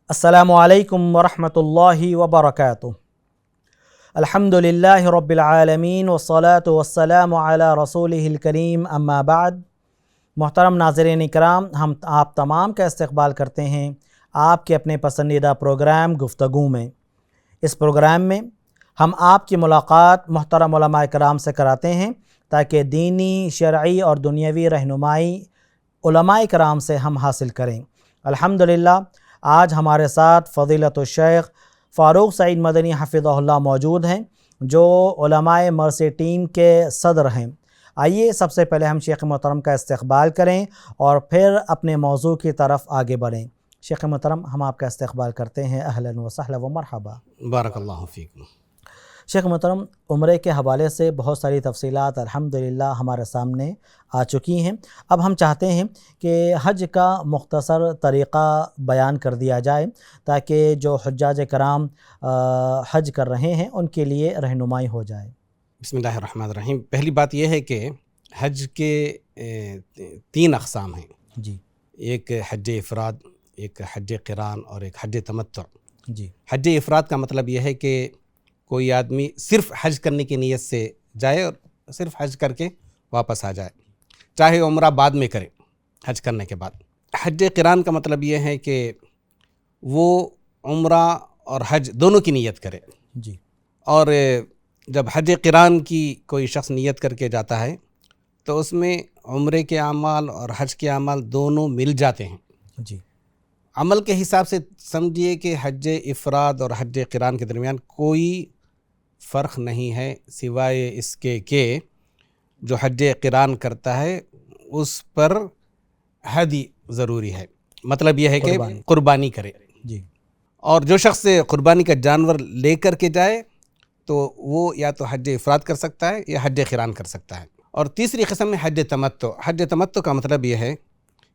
السلام علیکم ورحمۃ اللہ وبرکاتہ۔ الحمدللہ رب العالمین والصلاة والسلام علی رسولہ الکریم، اما بعد۔ محترم ناظرین اکرام، ہم آپ تمام کا استقبال کرتے ہیں آپ کے اپنے پسندیدہ پروگرام گفتگو میں۔ اس پروگرام میں ہم آپ کی ملاقات محترم علماء کرام سے کراتے ہیں تاکہ دینی، شرعی اور دنیاوی رہنمائی علماء کرام سے ہم حاصل کریں۔ الحمدللہ آج ہمارے ساتھ فضیلت الشیخ فاروق سعید مدنی حفظہ اللہ موجود ہیں، جو علماء مرسی ٹیم کے صدر ہیں۔ آئیے سب سے پہلے ہم شیخ محترم کا استقبال کریں اور پھر اپنے موضوع کی طرف آگے بڑھیں۔ شیخ محترم، ہم آپ کا استقبال کرتے ہیں، اہلا وسہلا و مرحبا۔ بارک اللہ فیکم۔ شیخ محترم، عمرے کے حوالے سے بہت ساری تفصیلات الحمدللہ ہمارے سامنے آ چکی ہیں۔ اب ہم چاہتے ہیں کہ حج کا مختصر طریقہ بیان کر دیا جائے تاکہ جو حجاج کرام حج کر رہے ہیں ان کے لیے رہنمائی ہو جائے۔ بسم اللہ الرحمن الرحیم۔ پہلی بات یہ ہے کہ حج کے 3 اقسام ہیں۔ جی، ایک حج افراد، ایک حج قران اور ایک حج تمتع۔ جی، حج افراد کا مطلب یہ ہے کہ کوئی آدمی صرف حج کرنے کی نیت سے جائے اور صرف حج کر کے واپس آ جائے، چاہے عمرہ بعد میں کرے حج کرنے کے بعد۔ حج قران کا مطلب یہ ہے کہ وہ عمرہ اور حج دونوں کی نیت کرے، جی، اور جب حج قران کی کوئی شخص نیت کر کے جاتا ہے تو اس میں عمرے کے اعمال اور حج کے اعمال دونوں مل جاتے ہیں۔ جی، عمل کے حساب سے سمجھیے کہ حج افراد اور حج قران کے درمیان کوئی فرق نہیں ہے، سوائے اس کے کہ جو حج قران کرتا ہے اس پر ہدی ضروری ہے، مطلب یہ ہے کہ قربانی کرے۔ جی، اور جو شخص قربانی کا جانور لے کر کے جائے تو وہ یا تو حج افراد کر سکتا ہے یا حج قران کر سکتا ہے۔ اور تیسری قسم ہے حج تمتع۔ حج تمتع کا مطلب یہ ہے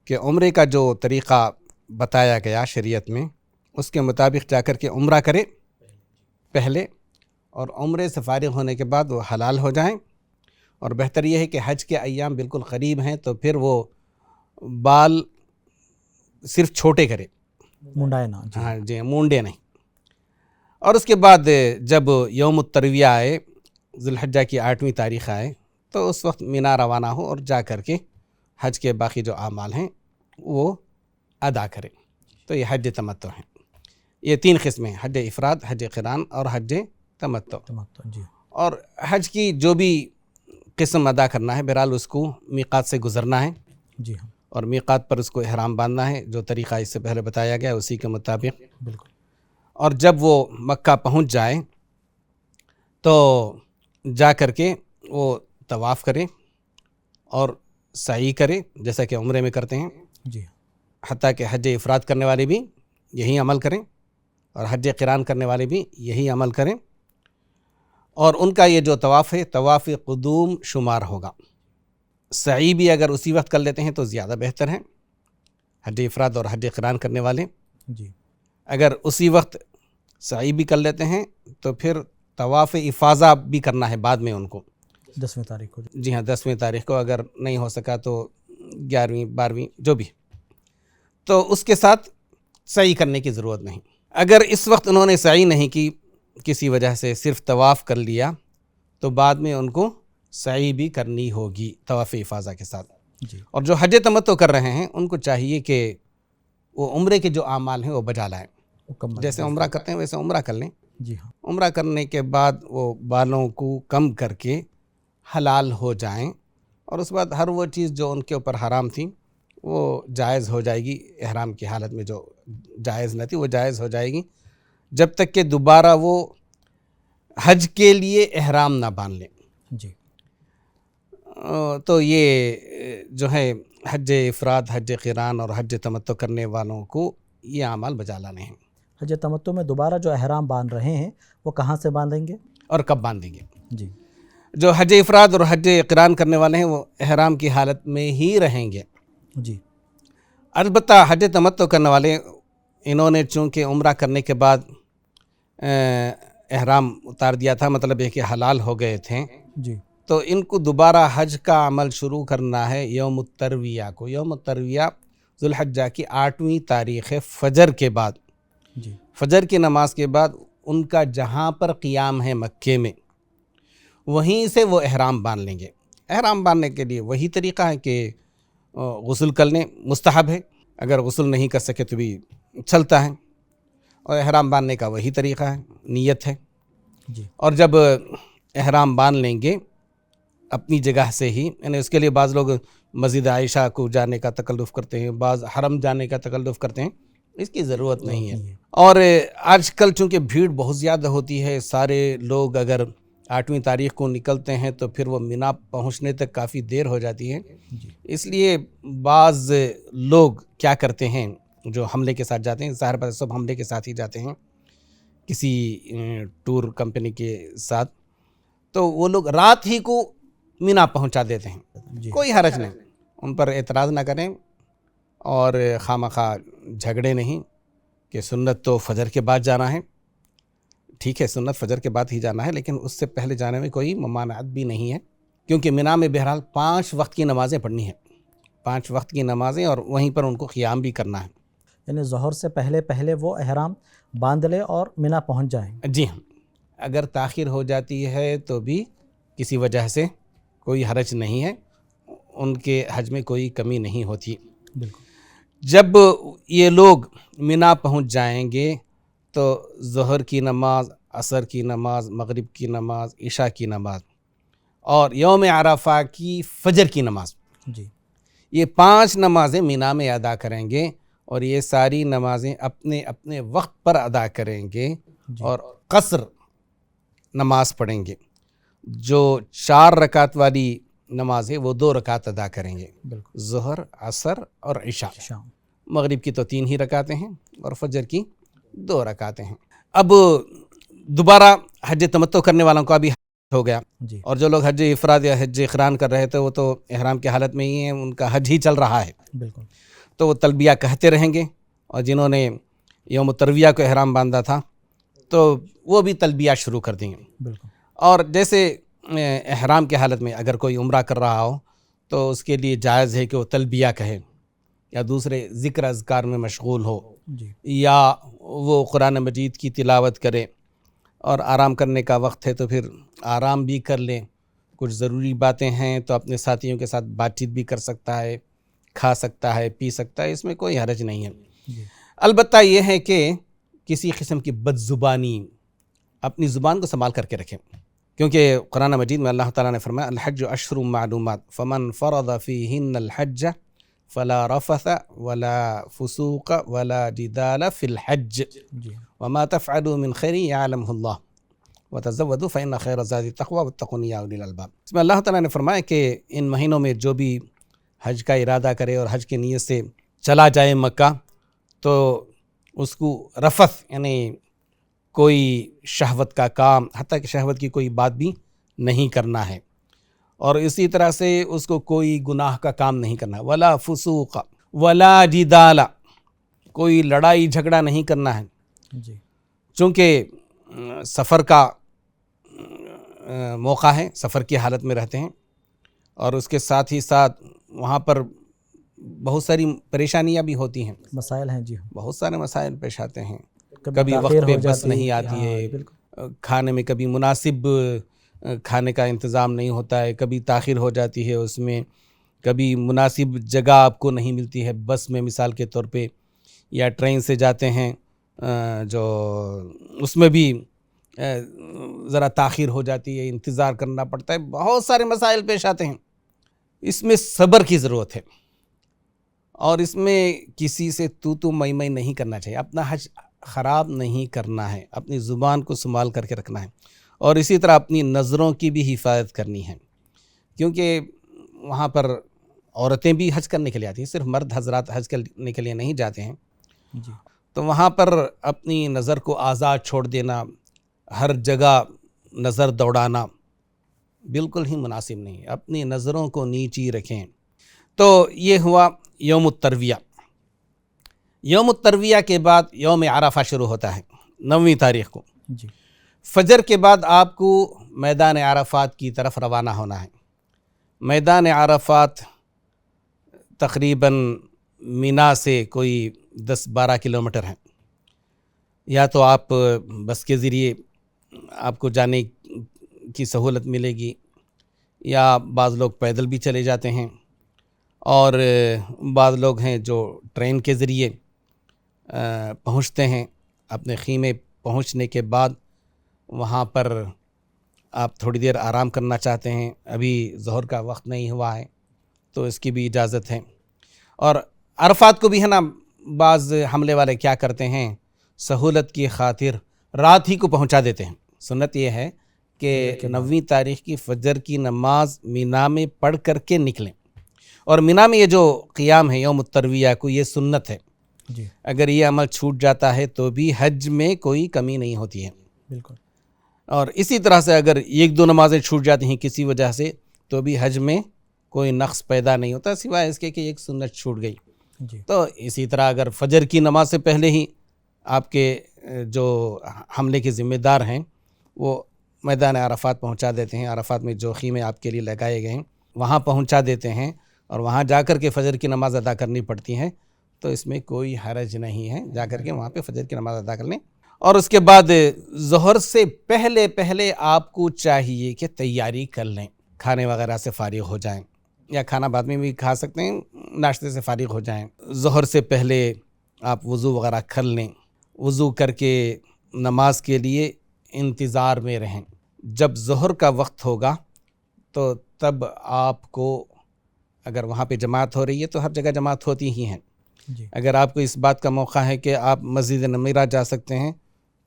کہ عمرے کا جو طریقہ بتایا گیا شریعت میں، اس کے مطابق جا کر کے عمرہ کرے پہلے، اور عمرے سے فارغ ہونے کے بعد وہ حلال ہو جائیں۔ اور بہتر یہ ہے کہ حج کے ایام بالکل قریب ہیں تو پھر وہ بال صرف چھوٹے کرے، منڈائے نہ۔ جی، ہاں جی، مونڈے نہیں۔ اور اس کے بعد جب یوم الترویہ آئے، ذی الحجہ کی 8ویں تاریخ آئے، تو اس وقت مینا روانہ ہو اور جا کر کے حج کے باقی جو اعمال ہیں وہ ادا کرے۔ تو یہ حج تمتع ہیں۔ یہ 3 قسمیں، حج افراد، حج قران اور حج تمتع۔ جی، اور حج کی جو بھی قسم ادا کرنا ہے، بہرحال اس کو میقات سے گزرنا ہے، جی ہاں، اور میقات پر اس کو احرام باندھنا ہے، جو طریقہ اس سے پہلے بتایا گیا اسی کے مطابق۔ بالکل۔ اور جب وہ مکہ پہنچ جائے تو جا کر کے وہ طواف کرے اور سعی کرے، جیسا کہ عمرے میں کرتے ہیں۔ جی، حتیٰ کہ حج افراد کرنے والے بھی یہی عمل کریں اور حج قران کرنے والے بھی یہی عمل کریں۔ اور ان کا یہ جو طواف ہے، طواف قدوم شمار ہوگا۔ سعی بھی اگر اسی وقت کر لیتے ہیں تو زیادہ بہتر ہے، حج افراد اور حج قران کرنے والے۔ جی، اگر اسی وقت سعی بھی کر لیتے ہیں تو پھر طواف افاضہ بھی کرنا ہے بعد میں ان کو، 10ویں تاریخ کو۔ جی ہاں، 10ویں تاریخ کو، اگر نہیں ہو سکا تو 11ویں 12ویں جو بھی، تو اس کے ساتھ سعی کرنے کی ضرورت نہیں۔ اگر اس وقت انہوں نے سعی نہیں کی، کسی وجہ سے صرف طواف کر لیا، تو بعد میں ان کو سعی بھی کرنی ہوگی طواف افاضہ کے ساتھ۔ جی، اور جو حج تمتع کر رہے ہیں ان کو چاہیے کہ وہ عمرے کے جو اعمال ہیں وہ بجا لائیں، مکمل۔ جیسے عمرہ کرتے ہیں ویسے عمرہ کر لیں۔ جی ہاں، عمرہ کرنے کے بعد وہ بالوں کو کم کر کے حلال ہو جائیں، اور اس بعد ہر وہ چیز جو ان کے اوپر حرام تھی وہ جائز ہو جائے گی۔ احرام کی حالت میں جو جائز نہ تھی وہ جائز ہو جائے گی، جب تک کہ دوبارہ وہ حج کے لیے احرام نہ باندھ لیں۔ جی، تو یہ جو ہے حج افراد، حج قران اور حج تمتع کرنے والوں کو یہ اعمال بجا لانے ہیں۔ حج تمتع میں دوبارہ جو احرام باندھ رہے ہیں وہ کہاں سے باندھیں گے؟ اور کب باندھیں گے؟ جی، جو حج افراد اور حج قران کرنے والے ہیں وہ احرام کی حالت میں ہی رہیں گے۔ جی، البتہ حج تمتع کرنے والے، انہوں نے چونکہ عمرہ کرنے کے بعد احرام اتار دیا تھا، مطلب یہ کہ حلال ہو گئے تھے، جی، تو ان کو دوبارہ حج کا عمل شروع کرنا ہے یوم الترویہ کو۔ یوم الترویہ ذی الحجہ کی 8ویں تاریخ فجر کے بعد جی فجر کی نماز کے بعد ان کا جہاں پر قیام ہے مکے میں، وہیں سے وہ احرام باندھ لیں گے۔ احرام باندھنے کے لیے وہی طریقہ ہے کہ غسل کر لیں، مستحب ہے، اگر غسل نہیں کر سکے تو بھی چلتا ہے، اور احرام باندھنے کا وہی طریقہ ہے، نیت ہے۔ جی اور جب احرام باندھ لیں گے اپنی جگہ سے ہی، یعنی اس کے لیے بعض لوگ مسجد عائشہ کو جانے کا تکلف کرتے ہیں، بعض حرم جانے کا تکلف کرتے ہیں، اس کی ضرورت نہیں ہے۔ اور آج کل چونکہ بھیڑ بہت زیادہ ہوتی ہے، سارے لوگ اگر 8ویں تاریخ کو نکلتے ہیں تو پھر وہ مینا پہنچنے تک کافی دیر ہو جاتی ہے، اس لیے بعض لوگ کیا کرتے ہیں جو حملے کے ساتھ جاتے ہیں، ظاہر بات ہے سب حملے کے ساتھ ہی جاتے ہیں کسی ٹور کمپنی کے ساتھ، تو وہ لوگ رات ہی کو مینا پہنچا دیتے ہیں۔ کوئی حرج نہیں، ان پر اعتراض نہ کریں اور خواہ جھگڑے نہیں کہ سنت تو فجر کے بعد جانا ہے، ٹھیک ہے سنت فجر کے بعد ہی جانا ہے، لیکن اس سے پہلے جانے میں کوئی ممانعت بھی نہیں ہے، کیونکہ مینا میں بہرحال 5 وقت کی نمازیں پڑھنی ہیں، 5 وقت کی نمازیں، اور وہیں پر ان کو قیام بھی کرنا ہے۔ یعنی ظہر سے پہلے وہ احرام باندھ لے اور مینا پہنچ جائیں۔ جی ہاں، اگر تاخیر ہو جاتی ہے تو بھی کسی وجہ سے کوئی حرج نہیں ہے، ان کے حج میں کوئی کمی نہیں ہوتی۔ بالکل۔ جب یہ لوگ مینا پہنچ جائیں گے تو ظہر کی نماز، عصر کی نماز، مغرب کی نماز، عشاء کی نماز اور یوم عرفہ کی فجر کی نماز، جی یہ 5 نمازیں مینا میں ادا کریں گے، اور یہ ساری نمازیں اپنے اپنے وقت پر ادا کریں گے، اور قصر نماز پڑھیں گے۔ جو 4 رکعت والی نماز ہے وہ 2 رکعت ادا کریں گے، بالکل، ظہر، عصر اور عشاء۔ شام۔ مغرب کی تو 3 ہی رکعتیں ہیں اور فجر کی 2 رکعتیں ہیں۔ اب دوبارہ حج تمتع کرنے والوں کا بھی حج ہو گیا، جی اور جو لوگ حج افراد یا حج قران کر رہے تھے وہ تو احرام کی حالت میں ہی ہیں، ان کا حج ہی چل رہا ہے، بالکل، تو وہ تلبیہ کہتے رہیں گے، اور جنہوں نے یوم الترویہ کو احرام باندھا تھا تو وہ بھی تلبیہ شروع کر دیں گے۔ بالکل، اور جیسے احرام کی حالت میں اگر کوئی عمرہ کر رہا ہو تو اس کے لیے جائز ہے کہ وہ تلبیہ کہے، یا دوسرے ذکر اذکار میں مشغول ہو، جی یا وہ قرآن مجید کی تلاوت کرے، اور آرام کرنے کا وقت ہے تو پھر آرام بھی کر لیں، کچھ ضروری باتیں ہیں تو اپنے ساتھیوں کے ساتھ بات چیت بھی کر سکتا ہے، کھا سکتا ہے، پی سکتا ہے، اس میں کوئی حرج نہیں ہے۔ جی البتہ یہ ہے کہ کسی قسم کی بد زبانی، اپنی زبان کو سنبھال کر کے رکھیں، کیونکہ قرآن مجید میں اللہ تعالیٰ نے فرمایا الحج اشہر معلومات فمن فرض فیہن الحج فلا رفث ولا فسوق ولا جدال فی الحج جی وما تفعلوا من خیر یعلمہ اللہ وتزودوا فإن خیر الزاد التقوی واتقون یا اولی الالباب۔ اس میں اللہ تعالیٰ نے فرمایا کہ ان مہینوں میں جو بھی حج کا ارادہ کرے اور حج کی نیت سے چلا جائے مکہ، تو اس کو رفث یعنی کوئی شہوت کا کام، حتیٰ کہ شہوت کی کوئی بات بھی نہیں کرنا ہے، اور اسی طرح سے اس کو کوئی گناہ کا کام نہیں کرنا ہے، ولا فسوق ولا جدال، کوئی لڑائی جھگڑا نہیں کرنا ہے، جی چونکہ سفر کا موقع ہے، سفر کی حالت میں رہتے ہیں، اور اس کے ساتھ ہی ساتھ وہاں پر بہت ساری پریشانیاں بھی ہوتی ہیں، مسائل ہیں، جی بہت سارے مسائل پیش آتے ہیں، کبھی وقت تاخیر پہ ہو بس جاتی نہیں آتی ہاں، ہے، بالکل، کھانے میں کبھی مناسب کھانے کا انتظام نہیں ہوتا ہے، کبھی تاخیر ہو جاتی ہے اس میں، کبھی مناسب جگہ آپ کو نہیں ملتی ہے بس میں مثال کے طور پہ، یا ٹرین سے جاتے ہیں جو اس میں بھی ذرا تاخیر ہو جاتی ہے، انتظار کرنا پڑتا ہے، بہت سارے مسائل پیش آتے ہیں۔ اس میں صبر کی ضرورت ہے، اور اس میں کسی سے تو مئی مئی نہیں کرنا چاہیے، اپنا حج خراب نہیں کرنا ہے، اپنی زبان کو سنبھال کر کے رکھنا ہے، اور اسی طرح اپنی نظروں کی بھی حفاظت کرنی ہے، کیونکہ وہاں پر عورتیں بھی حج کرنے کے لیے آتی ہیں، صرف مرد حضرات حج کرنے کے لیے نہیں جاتے ہیں، جی تو وہاں پر اپنی نظر کو آزاد چھوڑ دینا، ہر جگہ نظر دوڑانا بالکل ہی مناسب نہیں ہے، اپنی نظروں کو نیچی رکھیں۔ تو یہ ہوا یوم الترویہ۔ یوم الترویہ کے بعد یوم عرفہ شروع ہوتا ہے 9ویں تاریخ کو۔ جی فجر کے بعد آپ کو میدان عرفات کی طرف روانہ ہونا ہے۔ میدان عرفات تقریباً مینا سے کوئی 10-12 کلومیٹر ہے، یا تو آپ بس کے ذریعے آپ کو جانے کی سہولت ملے گی، یا بعض لوگ پیدل بھی چلے جاتے ہیں، اور بعض لوگ ہیں جو ٹرین کے ذریعے پہنچتے ہیں۔ اپنے خیمے پہنچنے کے بعد وہاں پر آپ تھوڑی دیر آرام کرنا چاہتے ہیں، ابھی ظہر کا وقت نہیں ہوا ہے تو اس کی بھی اجازت ہے۔ اور عرفات کو بھی ہے نا، بعض حملے والے کیا کرتے ہیں، سہولت کی خاطر رات ہی کو پہنچا دیتے ہیں۔ سنت یہ ہے کہ 9ویں تاریخ کی فجر کی نماز مینا میں پڑھ کر کے نکلیں، اور مینا میں یہ جو قیام ہے یوم الترویہ کو، یہ سنت ہے۔ جی اگر یہ عمل چھوٹ جاتا ہے تو بھی حج میں کوئی کمی نہیں ہوتی ہے۔ بالکل۔ اور اسی طرح سے اگر 1-2 نمازیں چھوٹ جاتی ہیں کسی وجہ سے تو بھی حج میں کوئی نقص پیدا نہیں ہوتا، سوائے اس کے کہ ایک سنت چھوٹ گئی۔ جی تو اسی طرح اگر فجر کی نماز سے پہلے ہی آپ کے جو حملے کے ذمہ دار ہیں وہ میدان عرفات پہنچا دیتے ہیں، عرفات میں جو خیمے آپ کے لیے لگائے گئے ہیں وہاں پہنچا دیتے ہیں، اور وہاں جا کر کے فجر کی نماز ادا کرنی پڑتی ہے، تو اس میں کوئی حرج نہیں ہے، جا کر کے وہاں پہ فجر کی نماز ادا کر لیں۔ اور اس کے بعد ظہر سے پہلے آپ کو چاہیے کہ تیاری کر لیں، کھانے وغیرہ سے فارغ ہو جائیں، یا کھانا بعد میں بھی کھا سکتے ہیں، ناشتے سے فارغ ہو جائیں۔ ظہر سے پہلے آپ وضو وغیرہ کر لیں، وضو کر کے نماز کے لیے انتظار میں رہیں۔ جب ظہر کا وقت ہوگا تو تب آپ کو، اگر وہاں پہ جماعت ہو رہی ہے تو ہر جگہ جماعت ہوتی ہی ہیں، جی اگر آپ کو اس بات کا موقع ہے کہ آپ مسجد نمیرہ جا سکتے ہیں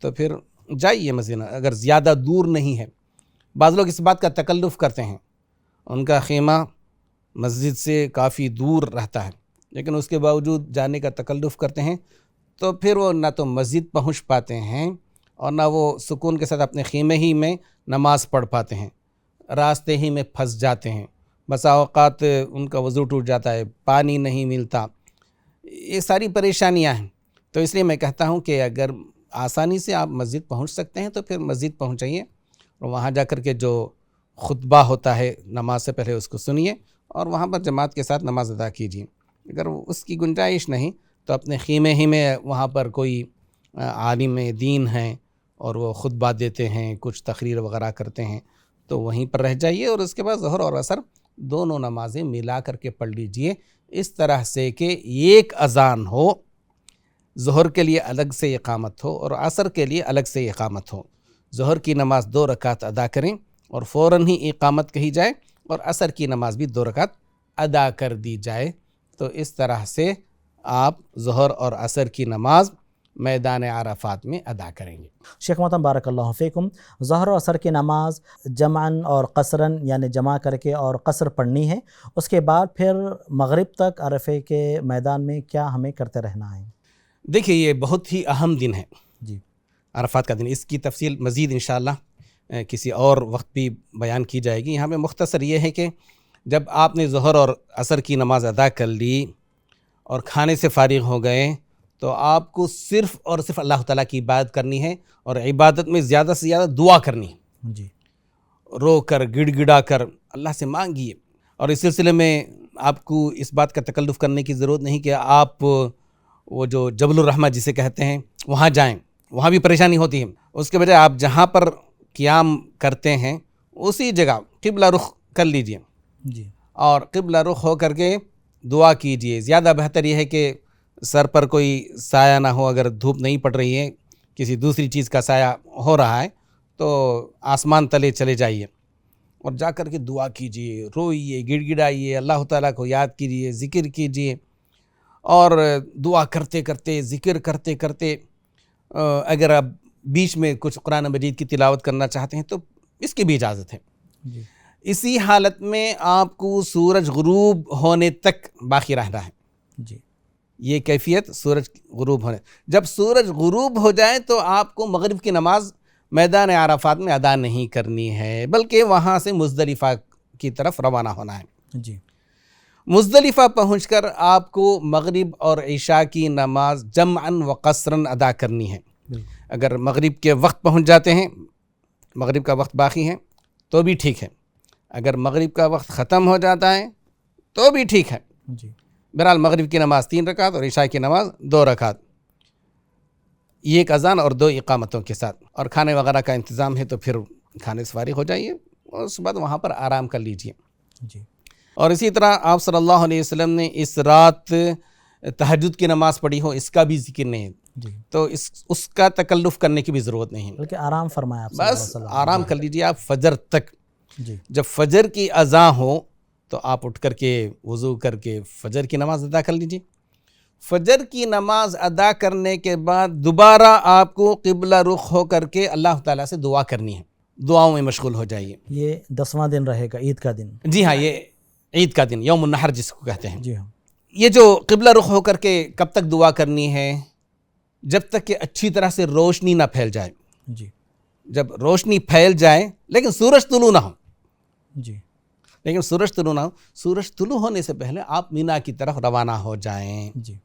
تو پھر جائیے مسجد، اگر زیادہ دور نہیں ہے۔ بعض لوگ اس بات کا تکلف کرتے ہیں، ان کا خیمہ مسجد سے کافی دور رہتا ہے، لیکن اس کے باوجود جانے کا تکلف کرتے ہیں، تو پھر وہ نہ تو مسجد پہنچ پاتے ہیں اور نہ وہ سکون کے ساتھ اپنے خیمے ہی میں نماز پڑھ پاتے ہیں، راستے ہی میں پھنس جاتے ہیں، بسا اوقات ان کا وضو ٹوٹ جاتا ہے، پانی نہیں ملتا، یہ ساری پریشانیاں ہیں۔ تو اس لیے میں کہتا ہوں کہ اگر آسانی سے آپ مسجد پہنچ سکتے ہیں تو پھر مسجد پہنچائیے، اور وہاں جا کر کے جو خطبہ ہوتا ہے نماز سے پہلے اس کو سنیے، اور وہاں پر جماعت کے ساتھ نماز ادا کیجیے۔ اگر اس کی گنجائش نہیں تو اپنے خیمے ہی میں وہاں پر کوئی عالم دین ہیں اور وہ خطبہ دیتے ہیں، کچھ تقریر وغیرہ کرتے ہیں، تو وہیں پر رہ جائیے، اور اس کے بعد ظہر اور عصر دونوں نمازیں ملا کر کے پڑھ لیجئے، اس طرح سے کہ ایک اذان ہو، ظہر کے لیے الگ سے اقامت ہو اور عصر کے لیے الگ سے اقامت ہو۔ ظہر کی نماز 2 رکعت ادا کریں اور فوراً ہی اقامت کہی جائے، اور عصر کی نماز بھی 2 رکعت ادا کر دی جائے۔ تو اس طرح سے آپ ظہر اور عصر کی نماز میدان عرفات میں ادا کریں گے۔ شیخ محترم بارک اللہ فیکم، ظہر و عصر کی نماز جمعاً اور قصراً یعنی جمع کر کے اور قصر پڑھنی ہے، اس کے بعد پھر مغرب تک عرفے کے میدان میں کیا ہمیں کرتے رہنا ہے؟ دیکھیے یہ بہت ہی اہم دن ہے جی عرفات کا دن، اس کی تفصیل مزید انشاءاللہ کسی اور وقت بھی بیان کی جائے گی۔ یہاں پہ مختصر یہ ہے کہ جب آپ نے ظہر اور عصر کی نماز ادا کر لی اور کھانے سے فارغ ہو گئے تو آپ کو صرف اور صرف اللہ تعالیٰ کی عبادت کرنی ہے، اور عبادت میں زیادہ سے زیادہ دعا کرنی ہے، جی رو کر گڑ گڑا کر اللہ سے مانگیے۔ اور اس سلسلے میں آپ کو اس بات کا تکلف کرنے کی ضرورت نہیں کہ آپ وہ جو جبل الرحمہ جسے کہتے ہیں وہاں جائیں، وہاں بھی پریشانی ہوتی ہے۔ اس کے بجائے آپ جہاں پر قیام کرتے ہیں اسی جگہ قبلہ رخ کر لیجئے، جی اور قبلہ رخ ہو کر کے دعا کیجئے۔ زیادہ بہتر یہ ہے کہ سر پر کوئی سایہ نہ ہو، اگر دھوپ نہیں پڑ رہی ہے، کسی دوسری چیز کا سایہ ہو رہا ہے تو آسمان تلے چلے جائیے اور جا کر کے دعا کیجئے، روئیے، گڑ گڑائیے، اللہ تعالیٰ کو یاد کیجئے، ذکر کیجئے، اور دعا کرتے کرتے، ذکر کرتے کرتے اگر آپ بیچ میں کچھ قرآن مجید کی تلاوت کرنا چاہتے ہیں تو اس کی بھی اجازت ہے۔ جی اسی حالت میں آپ کو سورج غروب ہونے تک باقی رہنا ہے، جی یہ کیفیت سورج غروب ہونے۔ جب سورج غروب ہو جائے تو آپ کو مغرب کی نماز میدان عرفات میں ادا نہیں کرنی ہے، بلکہ وہاں سے مزدلفہ کی طرف روانہ ہونا ہے۔ جی مزدلفہ پہنچ کر آپ کو مغرب اور عشاء کی نماز جمعاً و قصراً ادا کرنی ہے۔ بالکل اگر مغرب کے وقت پہنچ جاتے ہیں، مغرب کا وقت باقی ہے تو بھی ٹھیک ہے، اگر مغرب کا وقت ختم ہو جاتا ہے تو بھی ٹھیک ہے۔ جی بہرحال مغرب کی نماز 3 رکعت اور عشاء کی نماز 2 رکعت، یہ ایک اذان اور 2 اقامتوں کے ساتھ، اور کھانے وغیرہ کا انتظام ہے تو پھر کھانے سے فارغ ہو جائیے اور اس کے بعد وہاں پر آرام کر لیجیے. جی. اور اسی طرح آپ صلی اللہ علیہ وسلم نے اس رات تہجد کی نماز پڑھی ہو، اس کا بھی ذکر نہیں ہے، جی. تو اس کا تکلف کرنے کی بھی ضرورت نہیں ہے، بلکہ آرام فرمایا آپ صلی اللہ علیہ بس وسلم. آرام کر لیجیے آپ فجر تک. جی. جب فجر کی اذان ہو تو آپ اٹھ کر کے وضو کر کے فجر کی نماز ادا کر لیجیے. فجر کی نماز ادا کرنے کے بعد دوبارہ آپ کو قبلہ رخ ہو کر کے اللہ تعالیٰ سے دعا کرنی ہے، دعاؤں میں مشغول ہو جائیے. یہ 10واں دن رہے گا، عید کا دن. جی ہاں، یہ عید کا دن یوم النحر جس کو کہتے ہیں. جی ہاں. یہ جو قبلہ رخ ہو کر کے کب تک دعا کرنی ہے؟ جب تک کہ اچھی طرح سے روشنی نہ پھیل جائے. جی. جب روشنی پھیل جائے لیکن سورج طلوع نہ ہو، جی. لیکن سورج طلوع نہ ہو، سورج طلوع ہونے سے پہلے آپ مینا کی طرف روانہ ہو جائیں. جی.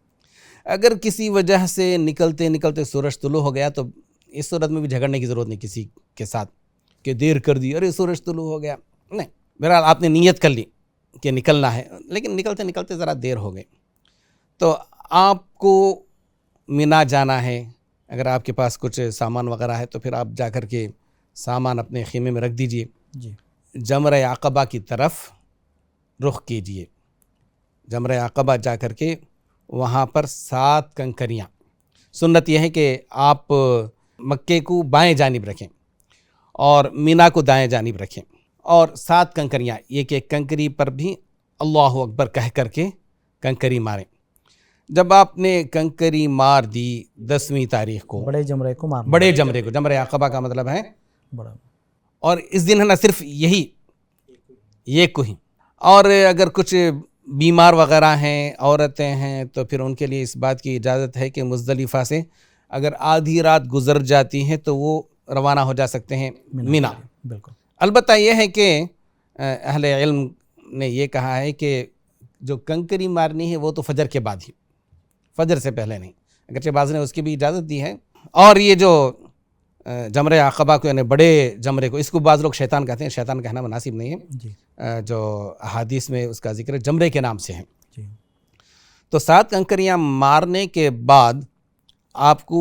اگر کسی وجہ سے نکلتے نکلتے سورج طلوع ہو گیا تو اس صورت میں بھی جھگڑنے کی ضرورت نہیں کسی کے ساتھ کہ دیر کر دی، ارے سورج طلوع ہو گیا. نہیں، بہرحال آپ نے نیت کر لی کہ نکلنا ہے، لیکن نکلتے نکلتے ذرا دیر ہو گئی تو آپ کو مینا جانا ہے. اگر آپ کے پاس کچھ سامان وغیرہ ہے تو پھر آپ جا کر کے سامان اپنے خیمے میں رکھ دیجئے. جی. جمرہ عقبہ کی طرف رخ کیجئے. جمرہ عقبہ جا کر کے وہاں پر 7 کنکریاں، سنت یہ ہے کہ آپ مکے کو بائیں جانب رکھیں اور مینا کو دائیں جانب رکھیں، اور 7 کنکریاں، ایک ایک کنکری پر بھی اللہ اکبر کہہ کر کے کنکری ماریں. جب آپ نے کنکری مار دی 10ویں تاریخ کو، بڑے جمرے کو مارنا. بڑے جمرے کو، جمرہ عقبہ کا مطلب ہے بڑا. اور اس دن ہے نہ صرف یہی ایک کو ہی، اور اگر کچھ بیمار وغیرہ ہیں، عورتیں ہیں، تو پھر ان کے لیے اس بات کی اجازت ہے کہ مزدلفہ سے اگر آدھی رات گزر جاتی ہے تو وہ روانہ ہو جا سکتے ہیں مینا. بالکل. البتہ یہ ہے کہ اہل علم نے یہ کہا ہے کہ جو کنکری مارنی ہے وہ تو فجر کے بعد ہی، فجر سے پہلے نہیں، اگرچہ بعض نے اس کی بھی اجازت دی ہے. اور یہ جو جمرہ عقبہ کو یعنی بڑے جمرے کو، اس کو بعض لوگ شیطان کہتے ہیں، شیطان کہنا مناسب نہیں ہے. جی. جو احادیث میں اس کا ذکر ہے جمرے کے نام سے ہے. جی. تو 7 کنکریاں مارنے کے بعد آپ کو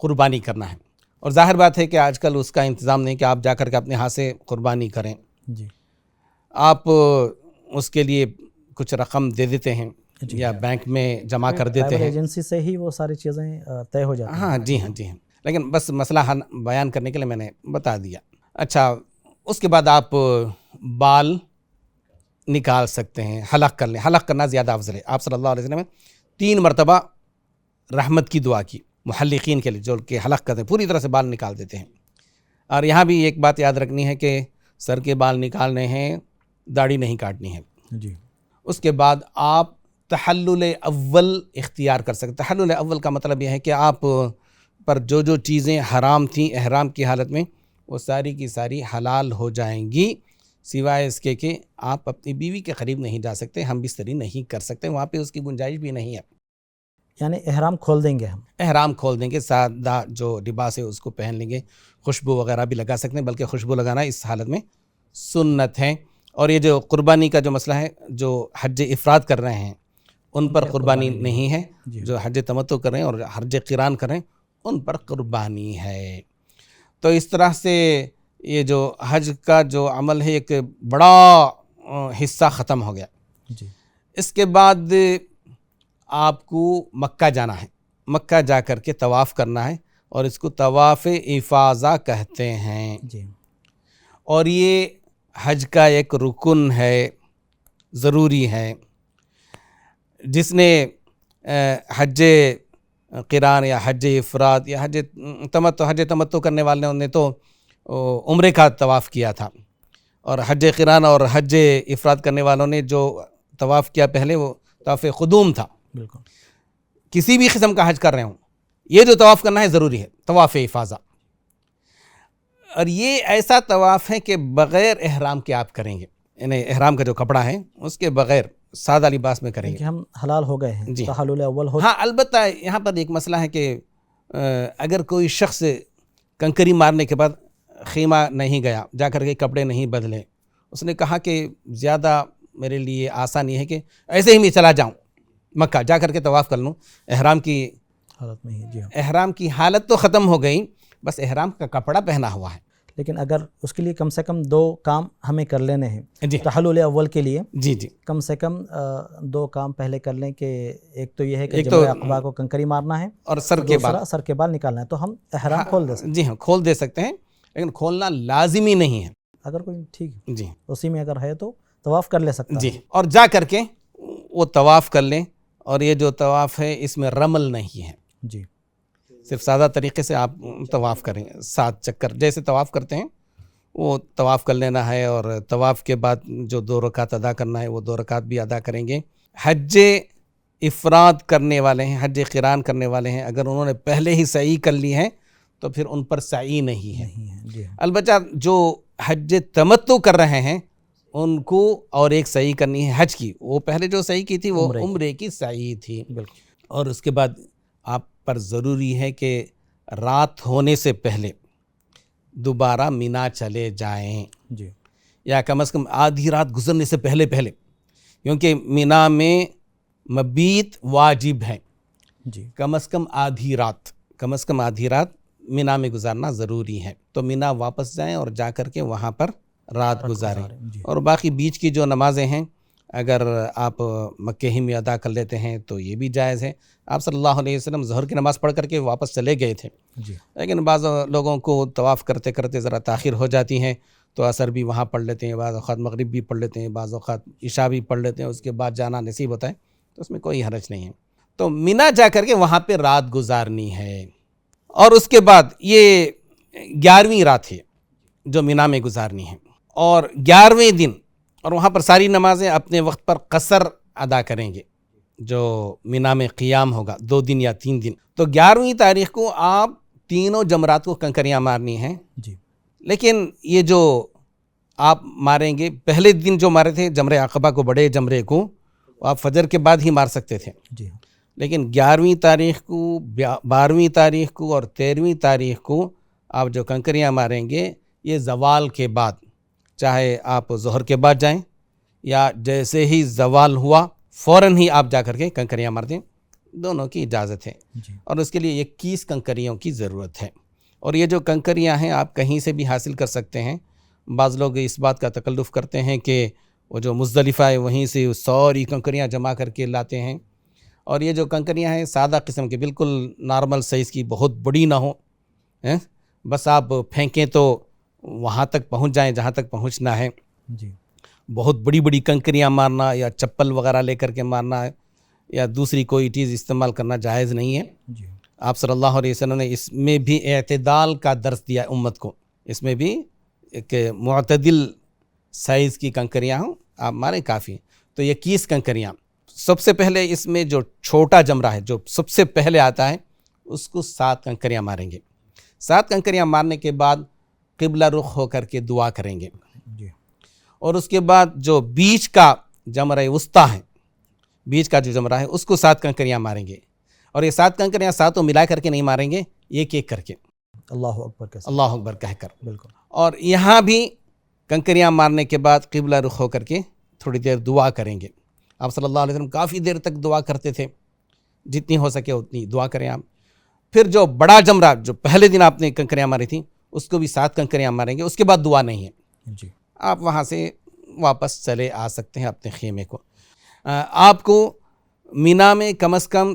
قربانی کرنا ہے، اور ظاہر بات ہے کہ آج کل اس کا انتظام نہیں کہ آپ جا کر کے اپنے ہاتھ سے قربانی کریں. جی. آپ اس کے لیے کچھ رقم دے دیتے ہیں یا بینک میں جمع کر دیتے ہیں، ایجنسی سے ہی وہ ساری چیزیں طے ہو جاتی ہیں. ہاں جی ہاں جی ہاں، لیکن بس مسئلہ بیان کرنے کے لیے میں نے بتا دیا. اچھا، اس کے بعد آپ بال نکال سکتے ہیں، حلق کر لیں. حلق کرنا زیادہ افضل ہے. آپ صلی اللہ علیہ وسلم نے 3 مرتبہ رحمت کی دعا کی محلقین کے لیے، جو کہ حلق کرتے ہیں، پوری طرح سے بال نکال دیتے ہیں. اور یہاں بھی ایک بات یاد رکھنی ہے کہ سر کے بال نکالنے ہیں، داڑھی نہیں کاٹنی ہے. جی. اس کے بعد آپ تحلل اول اختیار کر سکتے. تحلل اول کا مطلب یہ ہے کہ آپ پر جو جو چیزیں حرام تھیں احرام کی حالت میں، وہ ساری کی ساری حلال ہو جائیں گی، سوائے اس کے کہ آپ اپنی بیوی کے قریب نہیں جا سکتے، ہم بستری نہیں کر سکتے، وہاں پہ اس کی گنجائش بھی نہیں ہے. یعنی احرام کھول دیں گے ہم. احرام کھول دیں گے، سادہ جو لباس ہے اس کو پہن لیں گے، خوشبو وغیرہ بھی لگا سکتے ہیں، بلکہ خوشبو لگانا اس حالت میں سنت ہے. اور یہ جو قربانی کا جو مسئلہ ہے، جو حج افراد کر رہے ہیں ان پر قربانی نہیں ہے، جو حج تمتع کر رہے ہیں اور حج قران کر رہے ہیں ان پر قربانی ہے. تو اس طرح سے یہ جو حج کا جو عمل ہے ایک بڑا حصہ ختم ہو گیا. جی. اس کے بعد آپ کو مکہ جانا ہے، مکہ جا کر کے طواف کرنا ہے، اور اس کو طواف افاضہ کہتے ہیں. جی. اور یہ حج کا ایک رکن ہے، ضروری ہے. جس نے حج قران یا حج افراد یا حج تمتع کرنے والے نے تو عمرے کا طواف کیا تھا، اور حج قران اور حج افراد کرنے والوں نے جو طواف کیا پہلے وہ طواف قدوم تھا. بالکل. کسی بھی قسم کا حج کر رہے ہوں، یہ جو طواف کرنا ہے ضروری ہے، طواف افاضہ. اور یہ ایسا طواف ہے کہ بغیر احرام کے آپ کریں گے، یعنی احرام کا جو کپڑا ہے اس کے بغیر سادہ لباس میں کریں گے. کہ ہم حلال ہو گئے ہیں. جی. تحلل اول ہو. ہاں، البتہ یہاں پر ایک مسئلہ ہے کہ اگر کوئی شخص کنکری مارنے کے بعد خیمہ نہیں گیا، جا کر کے کپڑے نہیں بدلے، اس نے کہا کہ زیادہ میرے لیے آسان یہ ہے کہ ایسے ہی میں چلا جاؤں مکہ، جا کر کے طواف کر لوں، احرام کی حالت میں ہی، جی ہاں. احرام کی حالت تو ختم ہو گئی، بس احرام کا کپڑا پہنا ہوا ہے. لیکن اگر اس کے لیے کم سے کم 2 کام ہمیں کر لینے ہیں جی تحلل اول کے لیے، جی جی کم سے کم 2 کام پہلے کر لیں کہ ایک تو یہ ہے کہ ایک تو جمرہ عقبہ کو کنکری مارنا ہے، اور سر کے بال. دوسرا سر کے بال نکالنا ہے، تو ہم احرام کھول دے سکتے ہیں. جی ہاں کھول دے سکتے ہیں، لیکن کھولنا لازمی نہیں ہے. اگر کوئی ٹھیک ہے جی اسی میں اگر ہے تو طواف کر لے سکتا جی ہے. اور جا کر کے وہ طواف کر لیں. اور یہ جو طواف ہے اس میں رمل نہیں ہے، جی صرف سادہ طریقے سے آپ طواف کریں. 7 چکر جیسے طواف کرتے ہیں وہ طواف کر لینا ہے. اور طواف کے بعد جو 2 رکعت ادا کرنا ہے وہ 2 رکعت بھی ادا کریں گے. حج افراد کرنے والے ہیں، حج قران کرنے والے ہیں، اگر انہوں نے پہلے ہی سعی کر لی ہے تو پھر ان پر سعی نہیں ہے. جی ہاں. البتہ جو حج تمتع کر رہے ہیں ان کو اور ایک سعی کرنی ہے حج کی. وہ پہلے جو سعی کی تھی وہ عمرے کی سعی تھی. بالکل. اور اس کے بعد آپ پر ضروری ہے کہ رات ہونے سے پہلے دوبارہ مینا چلے جائیں، جی یا کم از کم آدھی رات گزرنے سے پہلے کیونکہ مینا میں مبیت واجب ہے. جی کم از کم آدھی رات مینا میں گزارنا ضروری ہے. تو مینا واپس جائیں اور جا کر کے وہاں پر رات گزاریں. جی. اور باقی بیچ کی جو نمازیں ہیں اگر آپ مکہ ہی میں ادا کر لیتے ہیں تو یہ بھی جائز ہے. آپ صلی اللہ علیہ وسلم ظہر کی نماز پڑھ کر کے واپس چلے گئے تھے، جی لیکن بعض لوگوں کو طواف کرتے کرتے ذرا تاخیر ہو جاتی ہیں تو عصر بھی وہاں پڑھ لیتے ہیں، بعض اوقات مغرب بھی پڑھ لیتے ہیں، بعض اوقات عشاء بھی پڑھ لیتے ہیں، اس کے بعد جانا نصیب ہوتا ہے تو اس میں کوئی حرج نہیں ہے. تو مینا جا کر کے وہاں پہ رات گزارنی ہے. اور اس کے بعد یہ 11ویں رات ہے جو مینا میں گزارنی ہے، اور 11ویں دن اور وہاں پر ساری نمازیں اپنے وقت پر قصر ادا کریں گے. جو مینا میں قیام ہوگا 2 دن یا 3 دن، تو 11ویں تاریخ کو آپ تینوں جمرات کو کنکریاں مارنی ہیں. جی لیکن یہ جو آپ ماریں گے، پہلے دن جو مارے تھے جمرہ عقبہ کو، بڑے جمرے کو، آپ فجر کے بعد ہی مار سکتے تھے. جی لیکن 11ویں تاریخ کو، 12ویں تاریخ کو اور 13ویں تاریخ کو آپ جو کنکریاں ماریں گے یہ زوال کے بعد، چاہے آپ ظہر کے بعد جائیں یا جیسے ہی زوال ہوا فوراً ہی آپ جا کر کے کنکریاں مار دیں، دونوں کی اجازت ہے. جی اور اس کے لیے 21 کنکریوں کی ضرورت ہے. اور یہ جو کنکریاں ہیں آپ کہیں سے بھی حاصل کر سکتے ہیں. بعض لوگ اس بات کا تکلف کرتے ہیں کہ وہ جو مزدلفہ ہے وہیں سے ساری کنکریاں جمع کر کے لاتے ہیں. اور یہ جو کنکریاں ہیں سادہ قسم کی، بالکل نارمل سائز کی، بہت بڑی نہ ہو، بس آپ پھینکیں تو وہاں تک پہنچ جائیں جہاں تک پہنچنا ہے. جی بہت بڑی بڑی کنکریاں مارنا یا چپل وغیرہ لے کر کے مارنا یا دوسری کوئی چیز استعمال کرنا جائز نہیں ہے. جی آپ صلی اللہ علیہ وسلم نے اس میں بھی اعتدال کا درس دیا امت کو. اس میں بھی ایک معتدل سائز کی کنکریاں ہوں آپ ماریں کافی. تو یہ 21 کنکریاں. سب سے پہلے اس میں جو چھوٹا جمرہ ہے جو سب سے پہلے آتا ہے اس کو 7 کنکریاں ماریں گے. 7 کنکریاں مارنے کے بعد قبلہ رخ ہو کر کے دعا کریں گے. جی اور اس کے بعد جو بیچ کا جمرہ وسطیٰ ہے، بیچ کا جو جمرہ ہے اس کو 7 کنکریاں ماریں گے. اور یہ 7 کنکریاں ساتوں ملا کر کے نہیں ماریں گے، ایک ایک کر کے اللہ اکبر کیسے. اللہ اکبر کہہ کر. بالکل. اور یہاں بھی کنکریاں مارنے کے بعد قبلہ رخ ہو کر کے تھوڑی دیر دعا کریں گے. آپ صلی اللہ علیہ وسلم کافی دیر تک دعا کرتے تھے، جتنی ہو سکے اتنی دعا کریں آپ. پھر جو بڑا جمرہ جو پہلے دن آپ نے کنکریاں ماری تھیں اس کو بھی 7 کنکریاں ماریں گے. اس کے بعد دعا نہیں ہے. جی آپ وہاں سے واپس چلے آ سکتے ہیں اپنے خیمے کو. آپ کو مینا میں کم از کم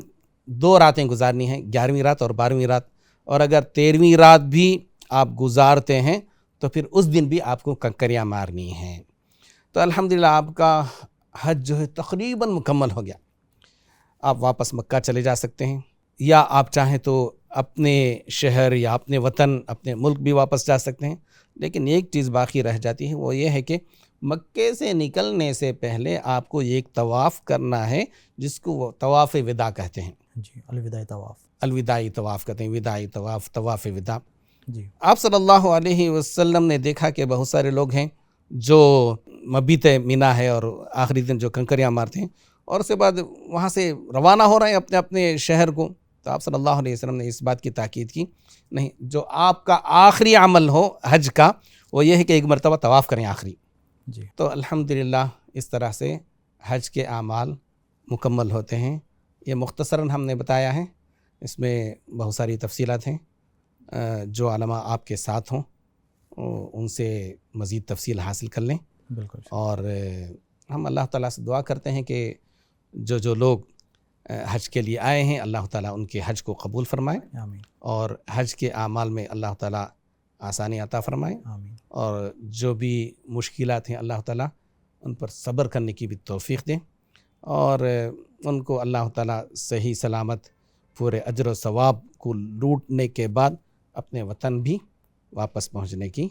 2 راتیں گزارنی ہیں، 11ویں رات اور 12ویں رات. اور اگر 13ویں رات بھی آپ گزارتے ہیں تو پھر اس دن بھی آپ کو کنکریاں مارنی ہیں. تو الحمدللہ آپ کا حج جو ہے تقریباً مکمل ہو گیا. آپ واپس مکہ چلے جا سکتے ہیں، یا آپ چاہیں تو اپنے شہر یا اپنے وطن، اپنے ملک بھی واپس جا سکتے ہیں. لیکن ایک چیز باقی رہ جاتی ہے، وہ یہ ہے کہ مکے سے نکلنے سے پہلے آپ کو ایک طواف کرنا ہے جس کو وہ طواف وداع کہتے ہیں. جی الوداعی طواف. الوداعی طواف کہتے ہیں، وداعی طواف، طواف وداع. جی آپ صلی اللہ علیہ وسلم نے دیکھا کہ بہت سارے لوگ ہیں جو مبیت مینا ہے اور آخری دن جو کنکریاں مارتے ہیں اور اس کے بعد وہاں سے روانہ ہو رہے ہیں اپنے اپنے شہر کو. تو آپ صلی اللہ علیہ وسلم نے اس بات کی تاکید کی، نہیں، جو آپ کا آخری عمل ہو حج کا وہ یہ ہے کہ ایک مرتبہ طواف کریں آخری. جی تو الحمدللہ اس طرح سے حج کے اعمال مکمل ہوتے ہیں. یہ مختصراً ہم نے بتایا ہے. اس میں بہت ساری تفصیلات ہیں، جو علماء آپ کے ساتھ ہوں ان سے مزید تفصیل حاصل کر لیں. بالکل. اور ہم اللہ تعالیٰ سے دعا کرتے ہیں کہ جو لوگ حج کے لیے آئے ہیں اللہ تعالیٰ ان کے حج کو قبول فرمائے، آمین اور حج کے اعمال میں اللہ تعالیٰ آسانی عطا فرمائے، آمین. اور جو بھی مشکلات ہیں اللہ تعالیٰ ان پر صبر کرنے کی بھی توفیق دیں، اور ان کو اللہ تعالیٰ صحیح سلامت پورے اجر و ثواب کو لوٹنے کے بعد اپنے وطن بھی واپس پہنچنے کی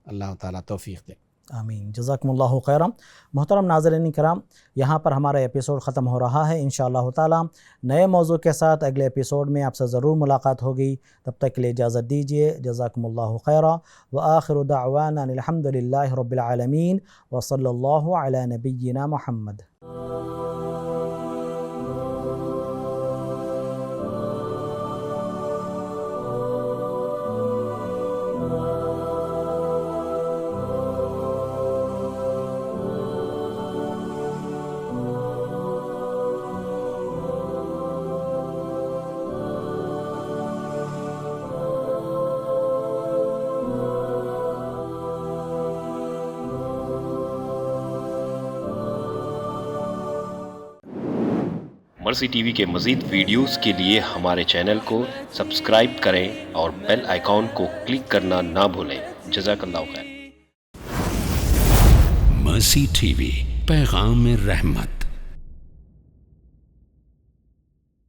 اللہ تعالیٰ توفیق دے. آمین. جزاکم اللہ خیرا. محترم ناظرین کرام، یہاں پر ہمارا ایپیسوڈ ختم ہو رہا ہے. انشاءاللہ تعالی نئے موضوع کے ساتھ اگلے ایپیسوڈ میں آپ سے ضرور ملاقات ہوگی. تب تک کے لیے اجازت دیجیے. جزاکم اللہ خیرا. وآخر دعوانا الحمد للہ رب العالمین وصلی اللہ علی نبینا محمد. مرسی ٹی وی کے مزید ویڈیوز کے لیے ہمارے چینل کو سبسکرائب کریں اور بیل آئیکن کو کلک کرنا نہ بھولیں. جزاک اللہ خیر. مرسی ٹی وی، پیغام رحمت.